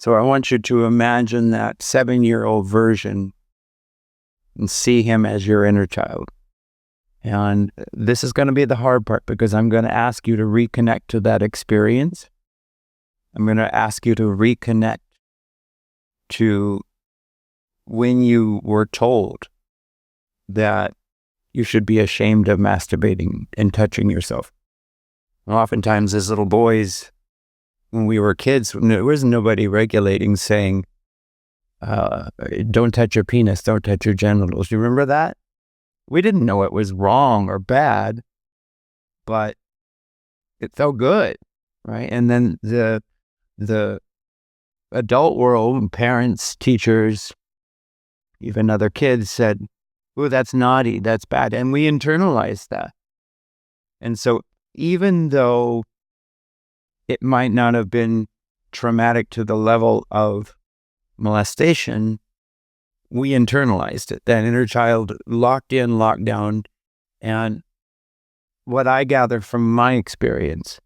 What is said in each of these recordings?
So I want you to imagine that 7-year-old version and see him as your inner child. And this is going to be the hard part, because I'm going to ask you to reconnect to that experience. I'm going to ask you to reconnect to when you were told that you should be ashamed of masturbating and touching yourself. Oftentimes as little boys, when we were kids, there was nobody regulating saying, don't touch your penis, don't touch your genitals. You remember that? We didn't know it was wrong or bad, but it felt good, right? And then the adult world, parents, teachers, even other kids said, oh, that's naughty, that's bad. And we internalized that. And so even though it might not have been traumatic to the level of molestation, we internalized it. That inner child locked in, locked down. And what I gather from my experience,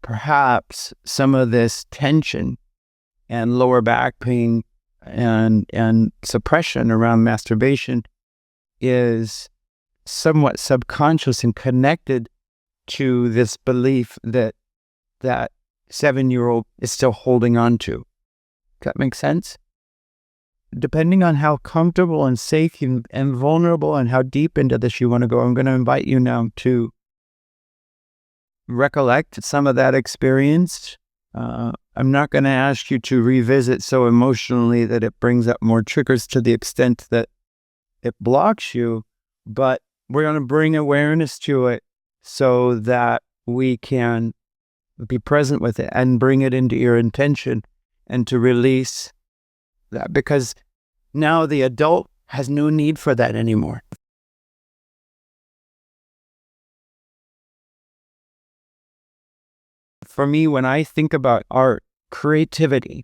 perhaps some of this tension and lower back pain and suppression around masturbation is somewhat subconscious and connected to this belief that that 7-year-old is still holding on to. Does that make sense? Depending on how comfortable and safe and vulnerable and how deep into this you want to go, I'm going to invite you now to recollect some of that experience. I'm not going to ask you to revisit so emotionally that it brings up more triggers to the extent that it blocks you, but we're going to bring awareness to it so that we can be present with it and bring it into your intention and to release that, because now the adult has no need for that anymore. For me, when I think about art, creativity,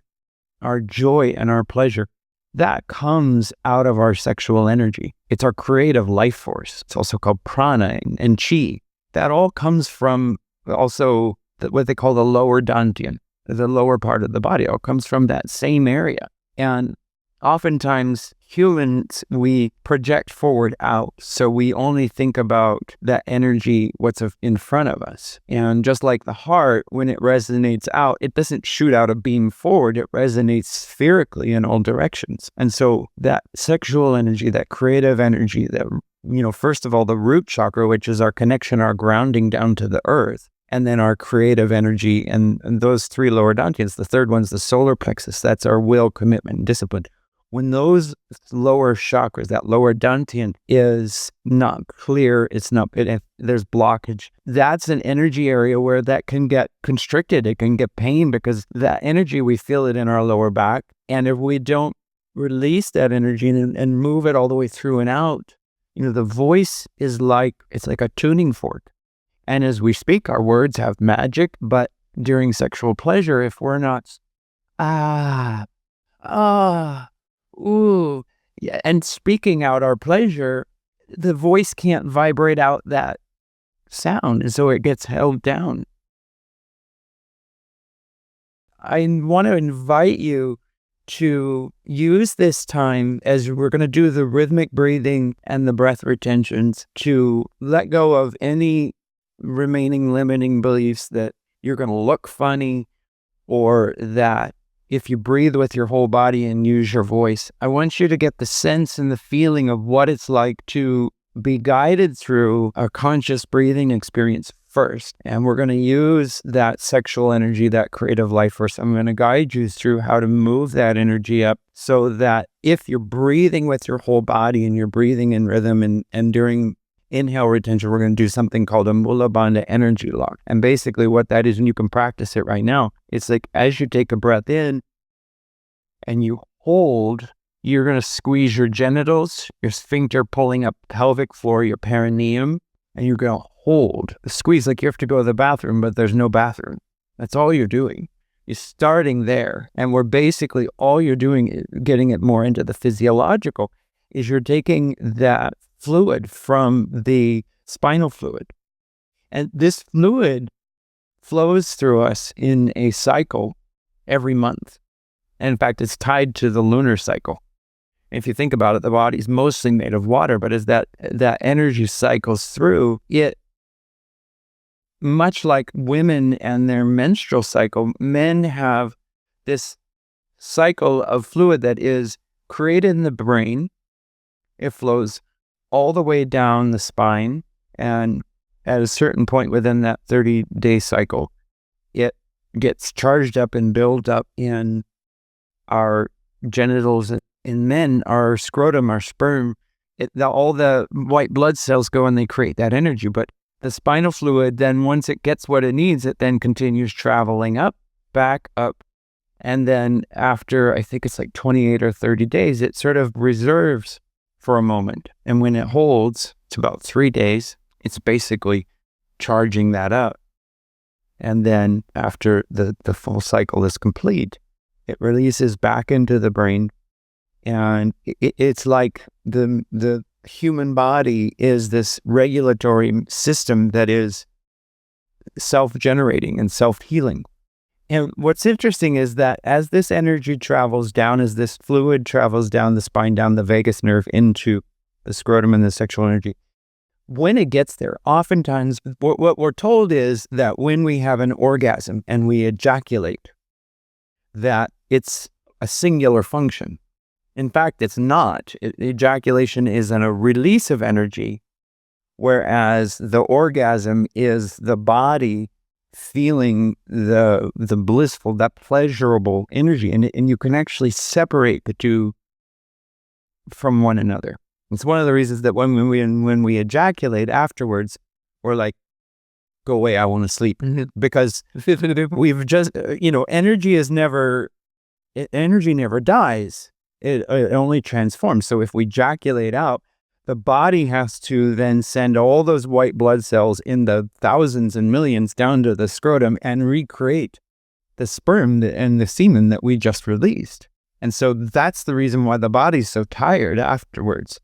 our joy and our pleasure, that comes out of our sexual energy. It's our creative life force. It's also called prana and chi. That all comes from also what they call the lower dantian, the lower part of the body. It all comes from that same area. And oftentimes humans, we project forward out. So we only think about that energy, what's in front of us. And just like the heart, when it resonates out, it doesn't shoot out a beam forward. It resonates spherically in all directions. And so that sexual energy, that creative energy, that, first of all, the root chakra, which is our connection, our grounding down to the earth, and then our creative energy, and those three lower dantians. The third one's the solar plexus. That's our will, commitment, and discipline. When those lower chakras, that lower dantian is not clear, there's blockage, that's an energy area where that can get constricted. It can get pain because that energy, we feel it in our lower back. And if we don't release that energy and move it all the way through and out, the voice is it's like a tuning fork. And as we speak, our words have magic, but during sexual pleasure, if we're not, ooh, yeah, and speaking out our pleasure, the voice can't vibrate out that sound, and so it gets held down. I want to invite you to use this time, as we're going to do the rhythmic breathing and the breath retentions, to let go of any remaining limiting beliefs that you're going to look funny, or that if you breathe with your whole body and use your voice. I want you to get the sense and the feeling of what it's like to be guided through a conscious breathing experience first. And we're going to use that sexual energy, that creative life force. I'm going to guide you through how to move that energy up so that if you're breathing with your whole body and you're breathing in rhythm, and during inhale retention, we're going to do something called a Mula Bandha energy lock. And basically what that is, and you can practice it right now, it's like as you take a breath in and you hold, you're going to squeeze your genitals, your sphincter pulling up pelvic floor, your perineum, and you're going to hold. Squeeze like you have to go to the bathroom, but there's no bathroom. That's all you're doing. You're starting there. And we're basically, all you're doing, getting it more into the physiological, is you're taking that fluid from the spinal fluid. And this fluid flows through us in a cycle every month. And in fact, it's tied to the lunar cycle. If you think about it, the body's mostly made of water, but as that energy cycles through, it, much like women and their menstrual cycle, men have this cycle of fluid that is created in the brain. It flows all the way down the spine, and at a certain point within that 30-day cycle, it gets charged up and built up in our genitals. In men, our scrotum, our sperm, all the white blood cells go and they create that energy. But the spinal fluid, then once it gets what it needs, it then continues traveling up, back up. And then after, I think it's like 28 or 30 days, it sort of reserves for a moment. And when it holds, it's about 3 days, it's basically charging that up. And then after the full cycle is complete, it releases back into the brain. And it's like the human body is this regulatory system that is self-generating and self-healing. And what's interesting is that as this energy travels down, as this fluid travels down the spine, down the vagus nerve into the scrotum and the sexual energy, when it gets there, oftentimes what we're told is that when we have an orgasm and we ejaculate, that it's a singular function. In fact, it's not. Ejaculation is a release of energy, whereas the orgasm is the body feeling the blissful, that pleasurable energy. And you can actually separate the two from one another. It's one of the reasons that when we ejaculate afterwards, we're like, go away, I want to sleep. Because we've just, energy never dies. It only transforms. So if we ejaculate out, the body has to then send all those white blood cells in the thousands and millions down to the scrotum and recreate the sperm and the semen that we just released. And so that's the reason why the body's so tired afterwards.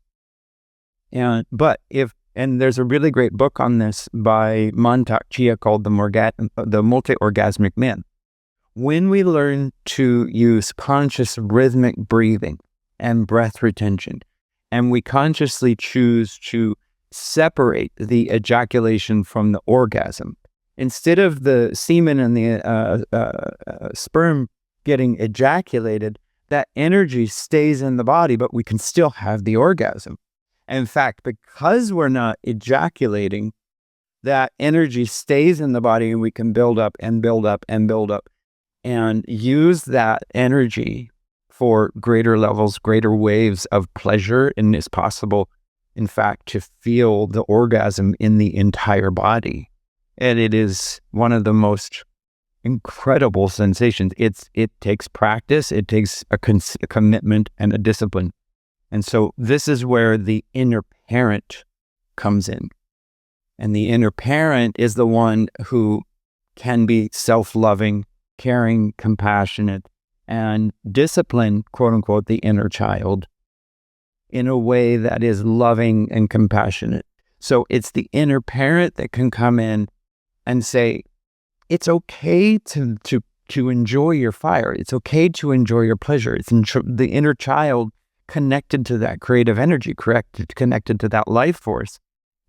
And there's a really great book on this by Mantak Chia called The Multi-Orgasmic Man. When we learn to use conscious rhythmic breathing and breath retention, and we consciously choose to separate the ejaculation from the orgasm, instead of the semen and the sperm getting ejaculated, that energy stays in the body, but we can still have the orgasm. In fact, because we're not ejaculating, that energy stays in the body and we can build up and build up and build up and use that energy for greater levels, greater waves of pleasure. And it's possible, in fact, to feel the orgasm in the entire body. And it is one of the most incredible sensations. It takes practice, it takes a commitment and a discipline. And so this is where the inner parent comes in. And the inner parent is the one who can be self-loving, caring, compassionate, and discipline, quote unquote, the inner child in a way that is loving and compassionate. So it's the inner parent that can come in and say, it's okay to enjoy your fire. It's okay to enjoy your pleasure. It's the inner child connected to that creative energy, connected to that life force,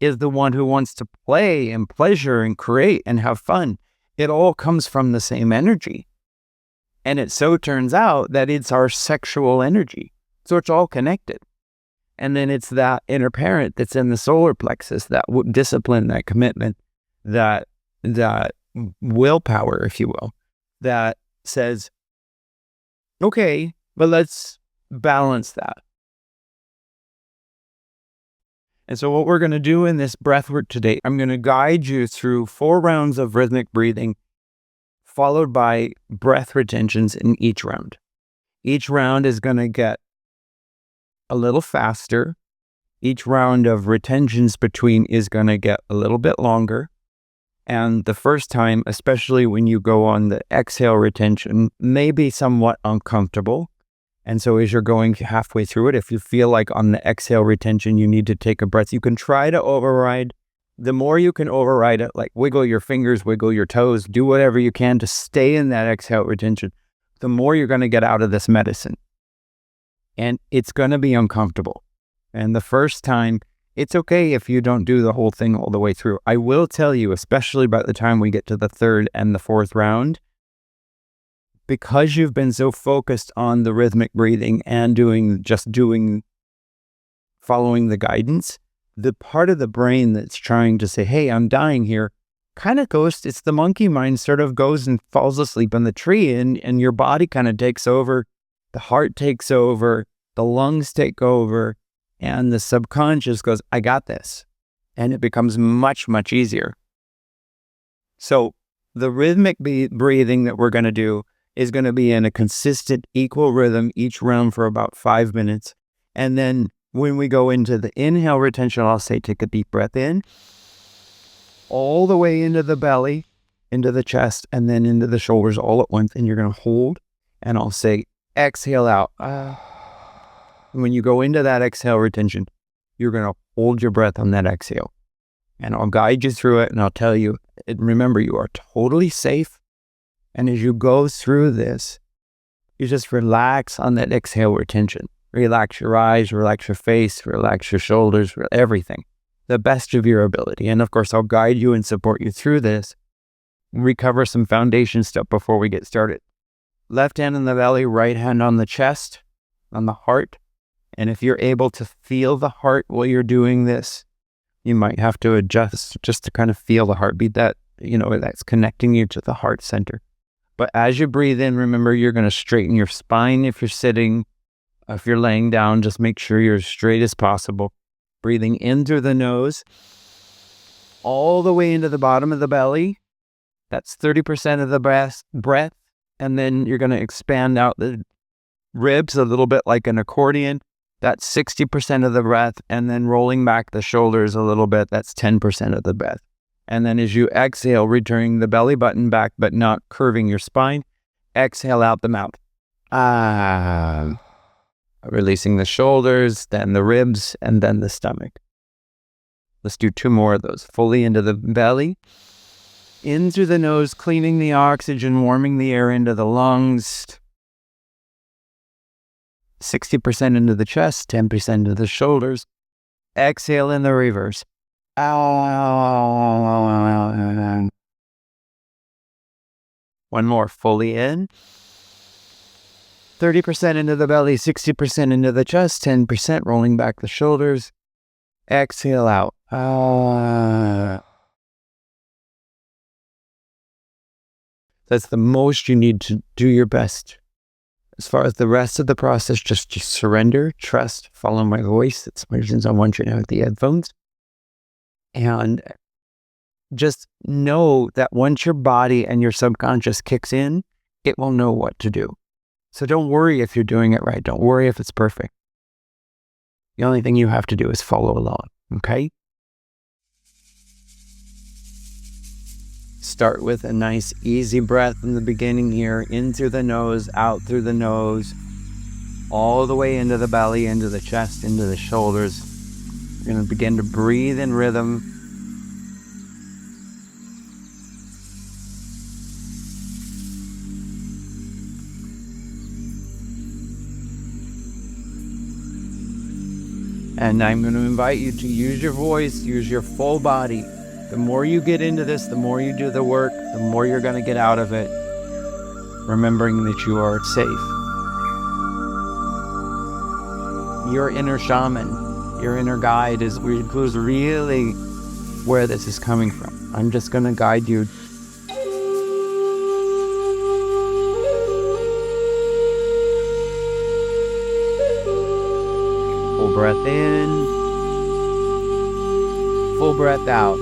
is the one who wants to play and pleasure and create and have fun. It all comes from the same energy. And it so turns out that it's our sexual energy. So it's all connected. And then it's that inner parent that's in the solar plexus, that discipline, that commitment, that willpower, if you will, that says, okay, but let's balance that. And so what we're going to do in this breathwork today, I'm going to guide you through 4 rounds of rhythmic breathing, followed by breath retentions in each round. Each round is going to get a little faster. Each round of retentions between is going to get a little bit longer. And the first time, especially when you go on the exhale retention, may be somewhat uncomfortable. And so as you're going halfway through it, if you feel like on the exhale retention, you need to take a breath, you can try to override. The more you can override it, like wiggle your fingers, wiggle your toes, do whatever you can to stay in that exhale retention. the more you're going to get out of this medicine. And it's going to be uncomfortable. And the first time, it's okay if you don't do the whole thing all the way through. I will tell you, especially by the time we get to the third and the fourth round, because you've been so focused on the rhythmic breathing and following the guidance, the part of the brain that's trying to say, hey, I'm dying here, kind of goes, it's the monkey mind, sort of goes and falls asleep in the tree, and your body kind of takes over, the heart takes over, the lungs take over, and the subconscious goes, I got this. And it becomes much, much easier. So the rhythmic breathing that we're going to do is going to be in a consistent, equal rhythm each round for about 5 minutes. And then when we go into the inhale retention, I'll say, take a deep breath in, all the way into the belly, into the chest, and then into the shoulders all at once. And you're going to hold, and I'll say, exhale out. When you go into that exhale retention, you're going to hold your breath on that exhale. And I'll guide you through it, and I'll tell you, remember, you are totally safe. And as you go through this, you just relax on that exhale retention. Relax your eyes, relax your face, relax your shoulders, everything. The best of your ability. And of course, I'll guide you and support you through this. Recover some foundation stuff before we get started. Left hand on the belly, right hand on the chest, on the heart. And if you're able to feel the heart while you're doing this, you might have to adjust just to kind of feel the heartbeat that's connecting you to the heart center. But as you breathe in, remember, you're going to straighten your spine if you're sitting. If you're laying down, just make sure you're as straight as possible. Breathing in through the nose, all the way into the bottom of the belly. That's 30% of the breath. And then you're going to expand out the ribs a little bit like an accordion. That's 60% of the breath. And then rolling back the shoulders a little bit. That's 10% of the breath. And then as you exhale, returning the belly button back, but not curving your spine, exhale out the mouth. Releasing the shoulders, then the ribs, and then the stomach. Let's do 2 more of those. Fully into the belly. In through the nose, cleaning the oxygen, warming the air into the lungs. 60% into the chest, 10% into the shoulders. Exhale in the reverse. One more, fully in. 30% into the belly, 60% into the chest, 10% rolling back the shoulders. Exhale out. That's the most you need to do your best. As far as the rest of the process, just surrender, trust, follow my voice. It's my reasons I want you to have the headphones. And just know that once your body and your subconscious kicks in, it will know what to do. So don't worry if you're doing it right. Don't worry if it's perfect. The only thing you have to do is follow along, okay? Start with a nice easy breath in the beginning here, in through the nose, out through the nose, all the way into the belly, into the chest, into the shoulders. You're going to begin to breathe in rhythm. And I'm going to invite you to use your voice, use your full body. The more you get into this, the more you do the work, the more you're going to get out of it, remembering that you are safe. Your inner shaman, your inner guide is really where this is coming from. I'm just going to guide you. Full breath in, full breath out.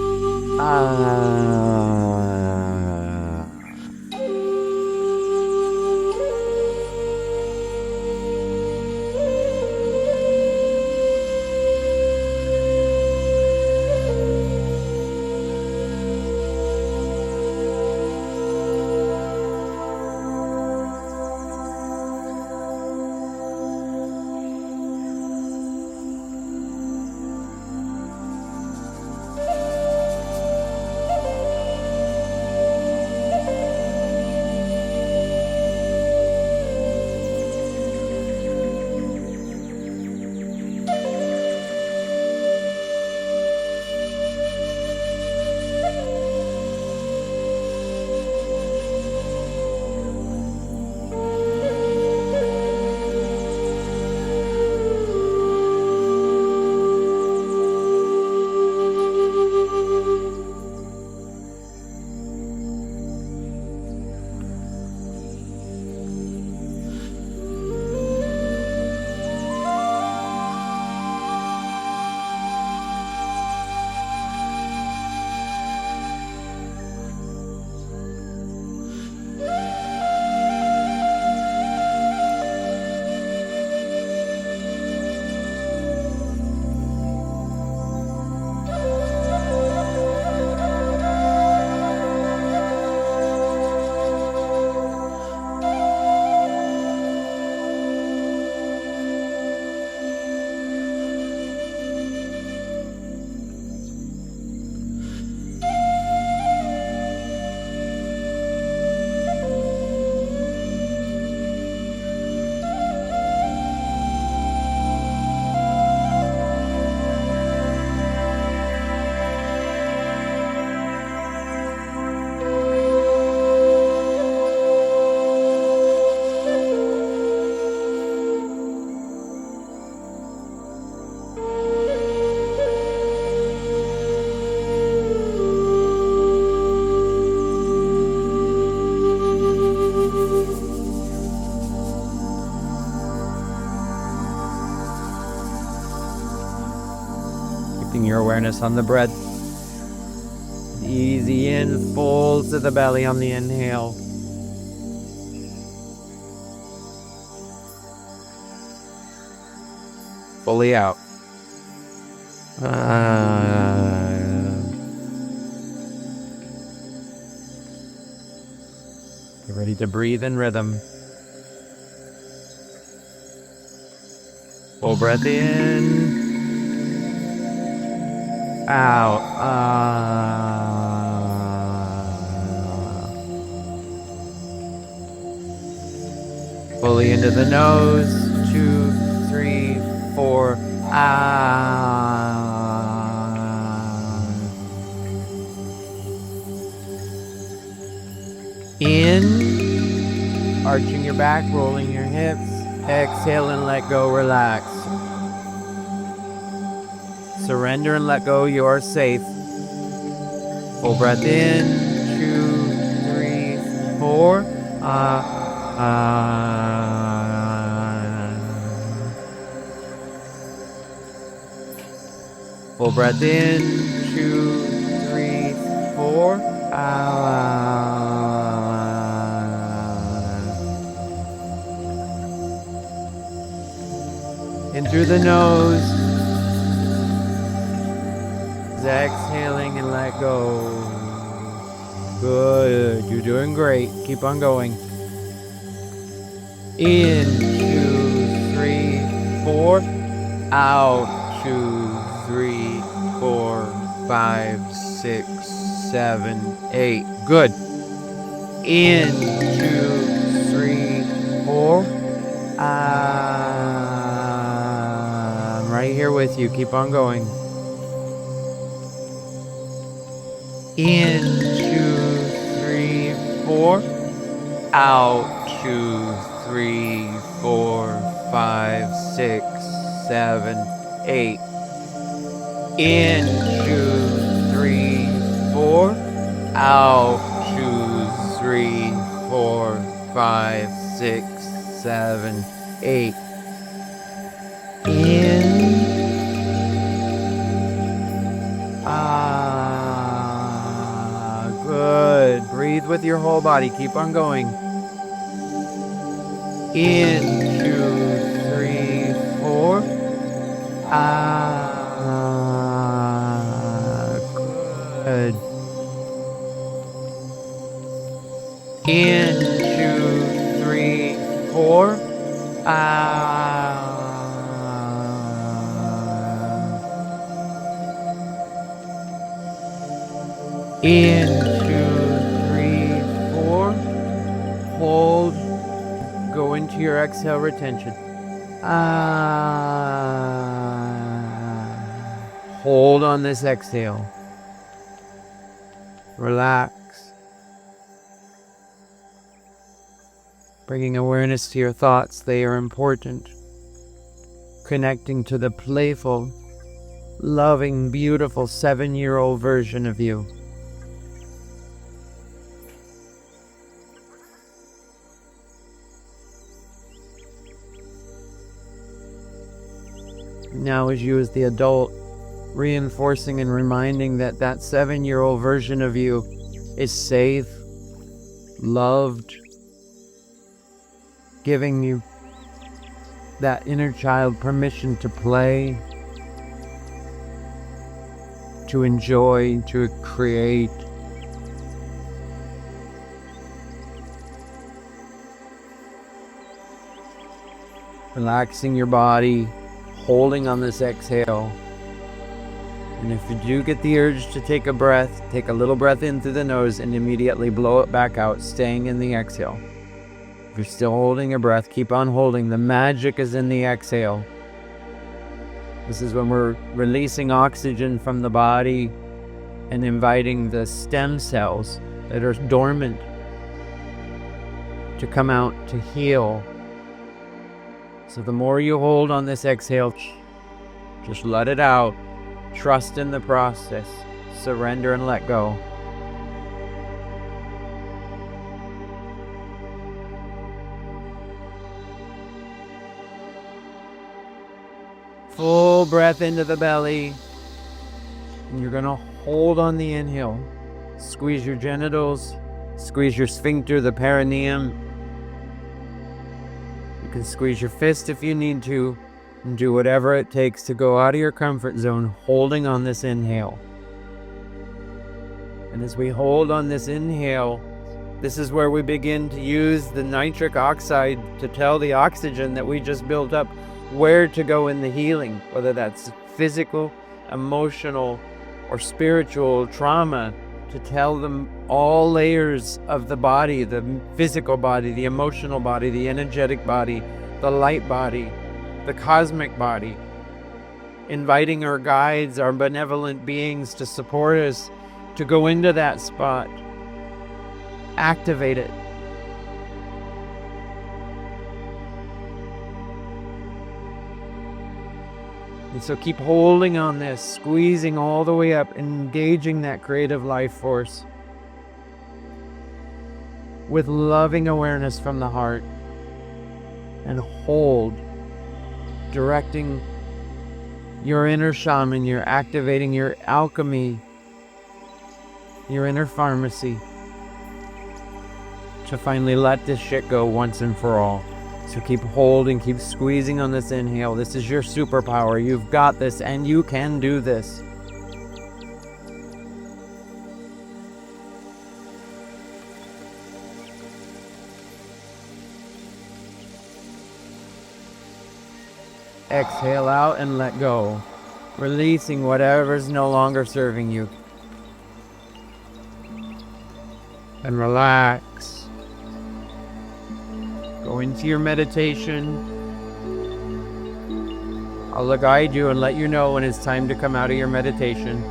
awareness on the breath. Easy in, folds to the belly on the inhale. Fully out. Get ready to breathe in rhythm. Full breath in. Out. Fully into the nose. 2, 3, 4. In. Arching your back, rolling your hips. Exhale and let go, relax. Surrender and let go, you are safe. Full breath in, 2, 3, 4. Full breath in, 2, 3, 4. In through the nose. Exhaling and let go. Good. You're doing great. Keep on going. In, 2, 3, 4. Out, 2, 3, 4, 5, 6, 7, 8. Good. In, 2, 3, 4. I'm right here with you. Keep on going. In, 2, 3, 4. Out, 2, 3, 4, 5, 6, 7, 8. In, 2, 3, 4. Out, 2, 3, 4, 5, 6, 7, 8. In. Good. Breathe with your whole body. Keep on going. In, 2, 3, 4. Good. In, 2, 3, 4. In, 2, 3, 4. Hold. Go into your exhale retention. Hold on this exhale. Relax. Bringing awareness to your thoughts. They are important. Connecting to the playful, loving, beautiful 7-year-old version of you. Now as you as the adult, reinforcing and reminding that that 7-year-old version of you is safe, loved, giving you that inner child permission to play, to enjoy, to create. Relaxing your body, holding on this exhale. And if you do get the urge to take a breath, take a little breath in through the nose and immediately blow it back out, staying in the exhale. If you're still holding your breath, keep on holding. The magic is in the exhale. This is when we're releasing oxygen from the body and inviting the stem cells that are dormant to come out to heal. So the more you hold on this exhale, just let it out. Trust in the process. Surrender and let go. Full breath into the belly. And you're going to hold on the inhale. Squeeze your genitals, squeeze your sphincter, the perineum. You can squeeze your fist if you need to, and do whatever it takes to go out of your comfort zone, holding on this inhale. And as we hold on this inhale, this is where we begin to use the nitric oxide to tell the oxygen that we just built up where to go in the healing, whether that's physical, emotional, or spiritual trauma, to tell them all layers of the body, the physical body, the emotional body, the energetic body, the light body, the cosmic body, inviting our guides, our benevolent beings to support us, to go into that spot, activate it. And so keep holding on this, squeezing all the way up, engaging that creative life force with loving awareness from the heart, and hold, directing your inner shaman. You're activating your alchemy, your inner pharmacy, to finally let this shit go once and for all. So keep holding, keep squeezing on this inhale. This is your superpower. You've got this, and you can do this. Exhale out and let go, releasing whatever's no longer serving you. And relax. Go into your meditation. I'll guide you and let you know when it's time to come out of your meditation.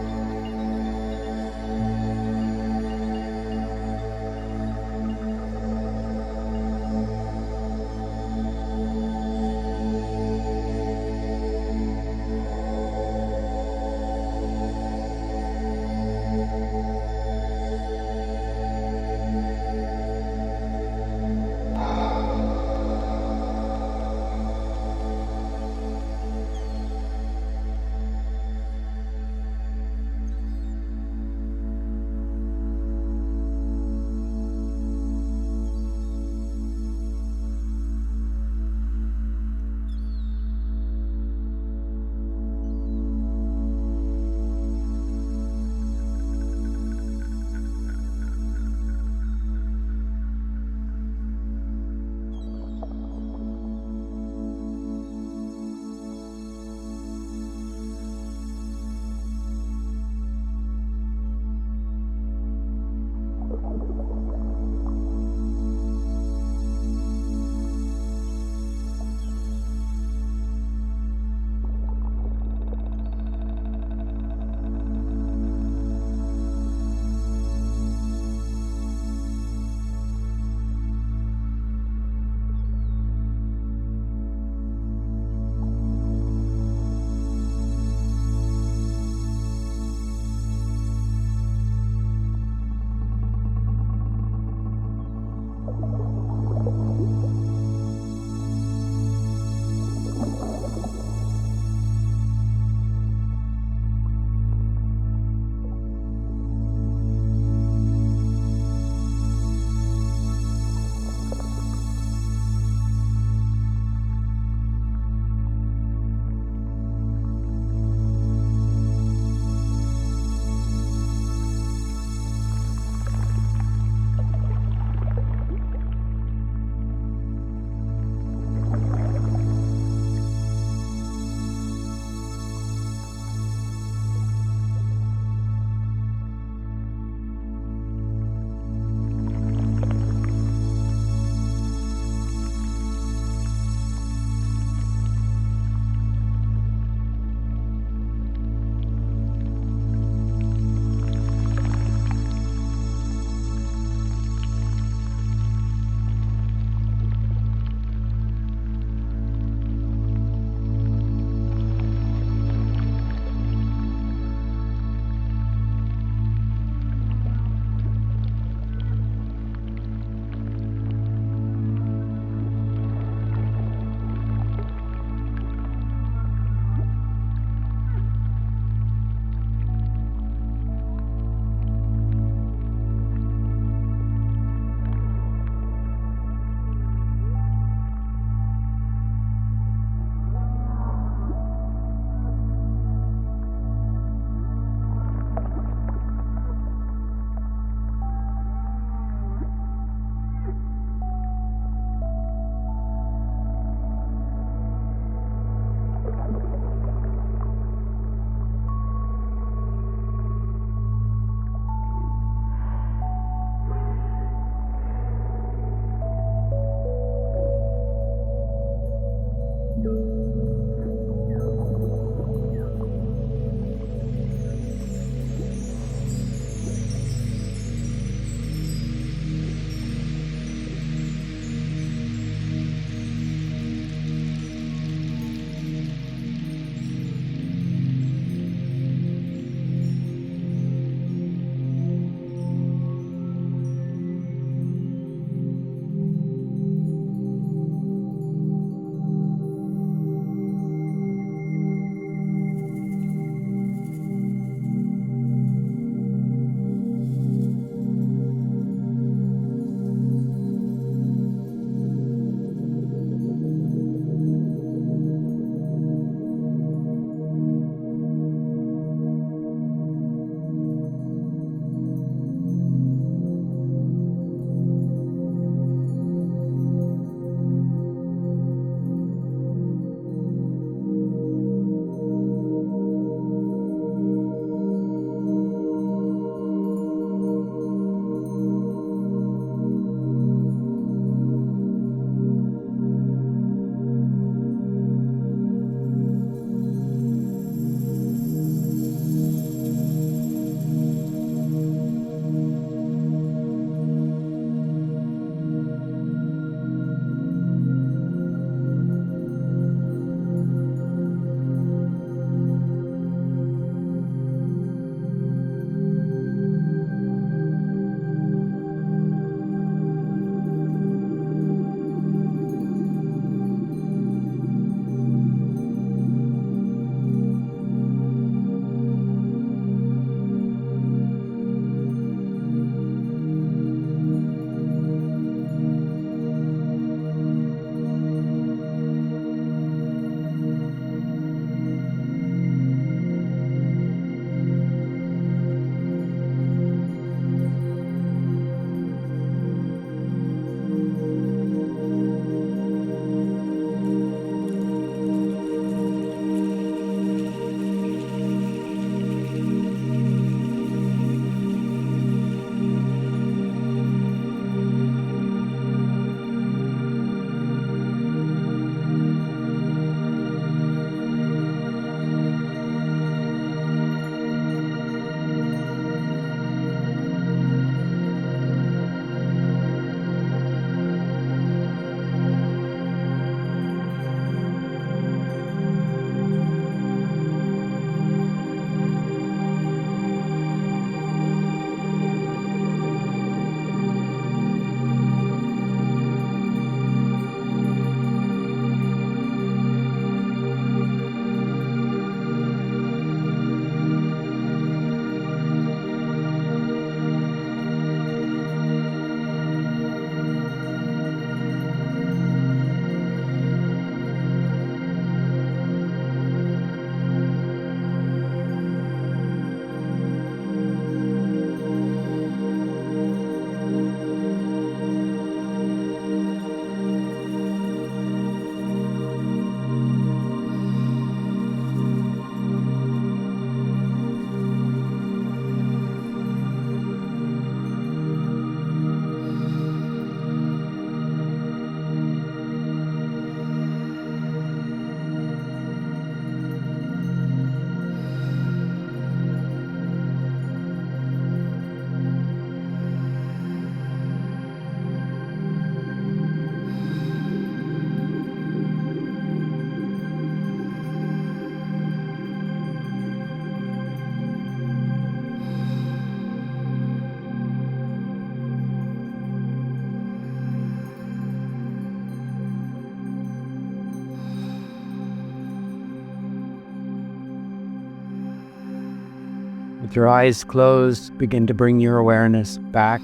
With your eyes closed, begin to bring your awareness back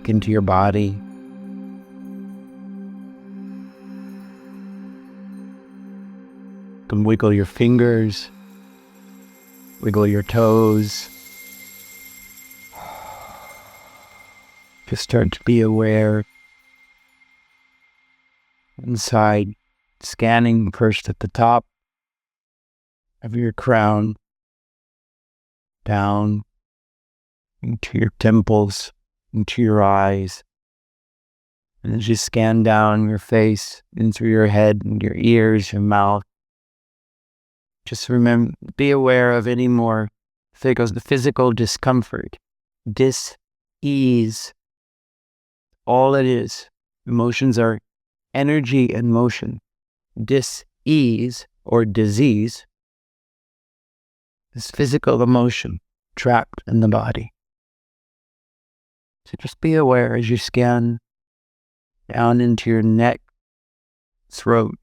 into your body. You can wiggle your fingers, wiggle your toes. Just start to be aware inside, scanning first at the top of your crown, down into your temples, into your eyes. And as you scan down your face, into your head, and your ears, your mouth, just remember, be aware of any more physical discomfort, dis-ease. All it is. Emotions are energy and motion. Dis-ease or disease is physical emotion trapped in the body. So just be aware as you scan down into your neck, throat,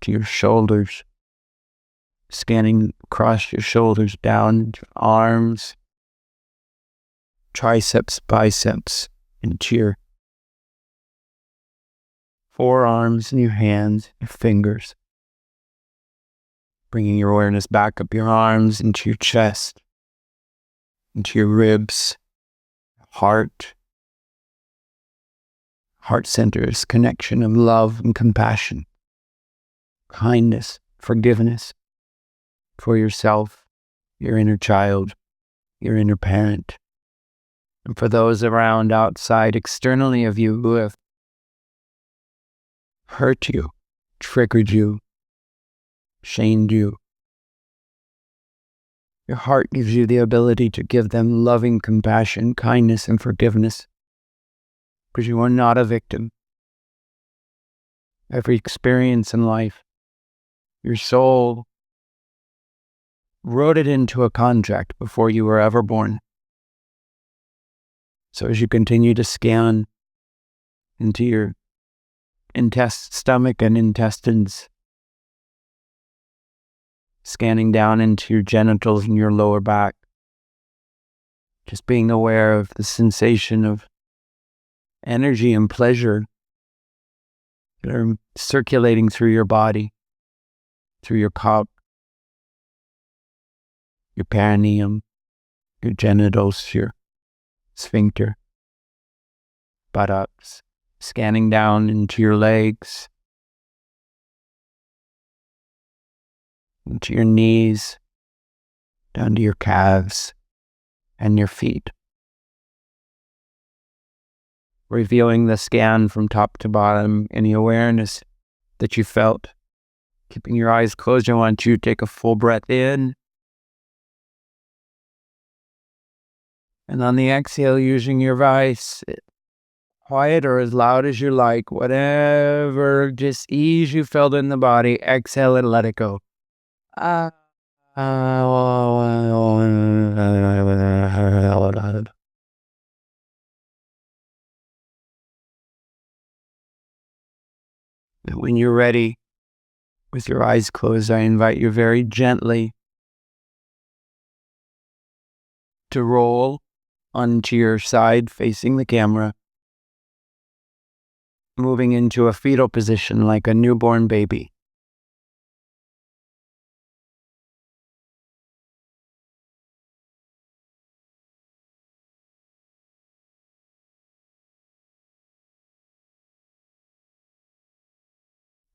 to your shoulders, scanning across your shoulders down into your arms, triceps, biceps, into your forearms and your hands, your fingers. Bringing your awareness back up your arms, into your chest, into your ribs, heart centers, connection of love and compassion, kindness, forgiveness for yourself, your inner child, your inner parent, and for those around, outside, externally of you who have hurt you, triggered you, shamed you. Your heart gives you the ability to give them loving compassion, kindness, and forgiveness, because you are not a victim. Every experience in life, your soul wrote it into a contract before you were ever born. So as you continue to scan into your stomach and intestines, scanning down into your genitals and your lower back, just being aware of the sensation of energy and pleasure that are circulating through your body, through your cock, your perineum, your genitals, your sphincter, buttocks, scanning down into your legs, into your knees, down to your calves and your feet. Revealing the scan from top to bottom, any awareness that you felt. Keeping your eyes closed, I want you to take a full breath in. And on the exhale, using your voice, quiet or as loud as you like, whatever, just ease you felt in the body, exhale and let it go. When you're ready, with your eyes closed, I invite you very gently to roll onto your side facing the camera, moving into a fetal position like a newborn baby.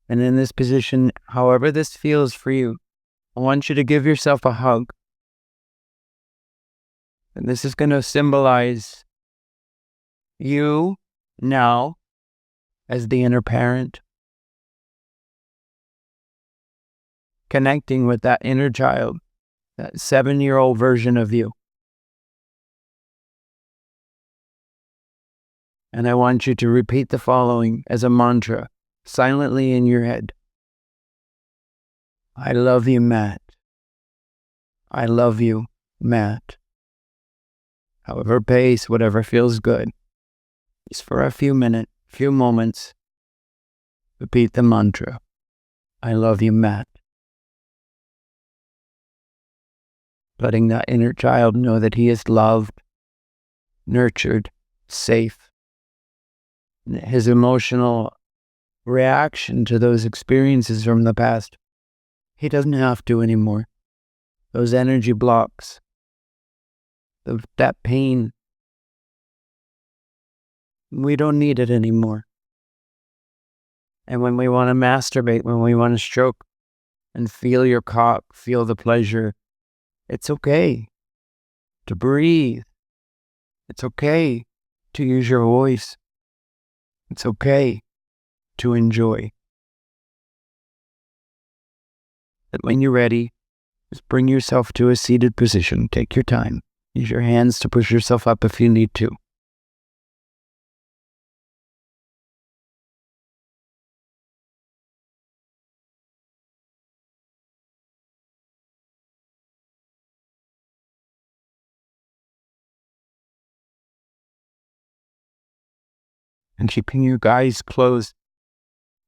And in this position, however this feels for you, I want you to give yourself a hug. And this is going to symbolize you now as the inner parent, connecting with that inner child, that 7-year-old version of you. And I want you to repeat the following as a mantra, silently in your head. I love you, Matt. I love you, Matt. However pace, whatever feels good. Just for a few moments, repeat the mantra. I love you, Matt. letting that inner child know that he is loved, nurtured, safe. His emotional reaction to those experiences from the past, he doesn't have to anymore. Those energy blocks, that pain, we don't need it anymore. And when we want to masturbate, when we want to stroke and feel your cock, feel the pleasure, it's okay to breathe. It's okay to use your voice. It's okay to enjoy. But when you're ready, just bring yourself to a seated position. Take your time. Use your hands to push yourself up if you need to. And keeping your eyes closed,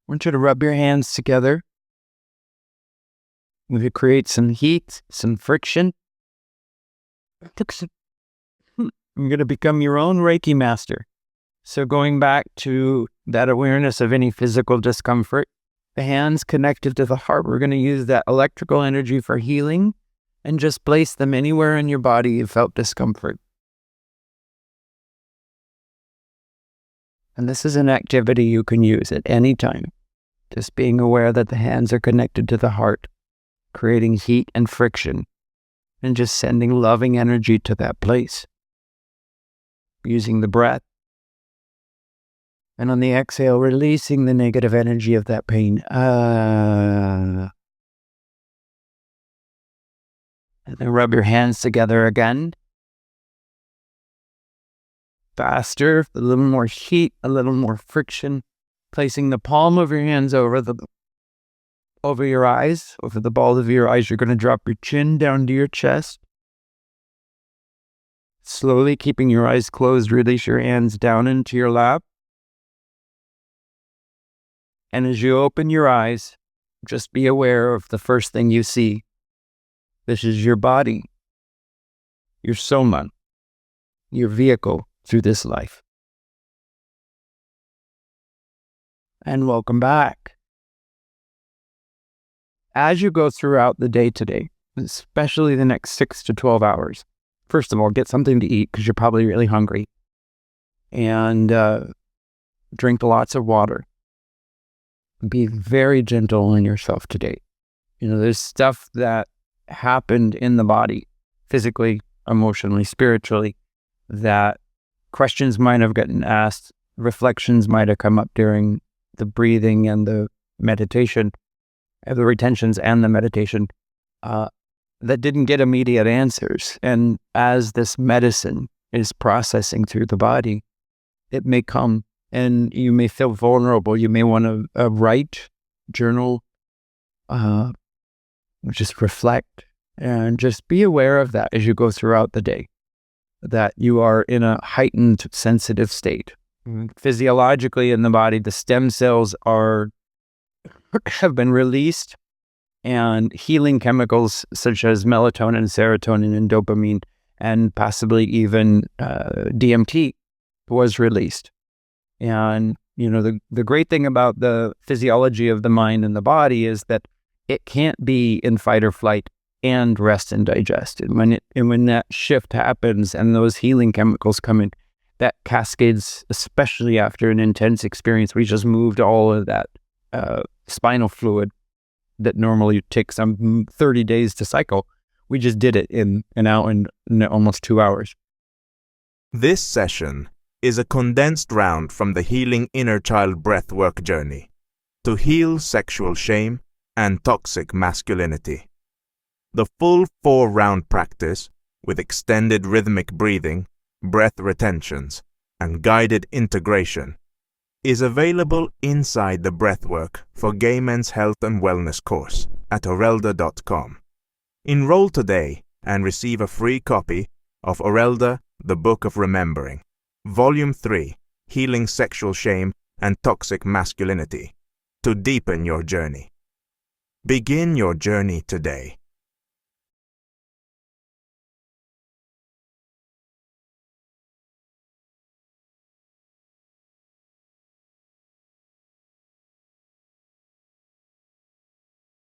I want you to rub your hands together. If you create some heat, some friction, you're going to become your own Reiki master. So going back to that awareness of any physical discomfort, the hands connected to the heart, we're going to use that electrical energy for healing and just place them anywhere in your body you felt discomfort. And this is an activity you can use at any time. Just being aware that the hands are connected to the heart, creating heat and friction, and just sending loving energy to that place. Using the breath. And on the exhale, releasing the negative energy of that pain. And then rub your hands together again. Faster, a little more heat, a little more friction. Placing the palm of your hands over your eyes, over the balls of your eyes. You're going to drop your chin down to your chest. Slowly keeping your eyes closed, release your hands down into your lap. And as you open your eyes, just be aware of the first thing you see. This is your body, your soma, your vehicle through this life. And welcome back. As you go throughout the day today, especially the next 6 to 12 hours, first of all, get something to eat because you're probably really hungry. And drink lots of water. Be very gentle on yourself today. There's stuff that happened in the body, physically, emotionally, spiritually, that questions might have gotten asked, reflections might have come up during the breathing and the meditation, the retentions and the meditation, that didn't get immediate answers. And as this medicine is processing through the body, it may come and you may feel vulnerable. You may want to write, journal, just reflect, and just be aware of that as you go throughout the day, that you are in a heightened sensitive state. Physiologically in the body, the stem cells have been released, and healing chemicals such as melatonin, serotonin, and dopamine, and possibly even DMT was released. And, the great thing about the physiology of the mind and the body is that it can't be in fight or flight and rest and digest. And when that shift happens and those healing chemicals come in, that cascades, especially after an intense experience. We just moved all of that spinal fluid that normally takes 30 days to cycle. We just did it in almost 2 hours. This session is a condensed round from the Healing Inner Child Breathwork journey to heal sexual shame and toxic masculinity. The full 4-round practice with extended rhythmic breathing, breath retentions, and guided integration is available inside the Breathwork for Gay Men's Health and Wellness course at Aurelda.com. Enroll today and receive a free copy of Aurelda, the Book of Remembering, Volume 3, Healing Sexual Shame and Toxic Masculinity, to deepen your journey. Begin your journey today.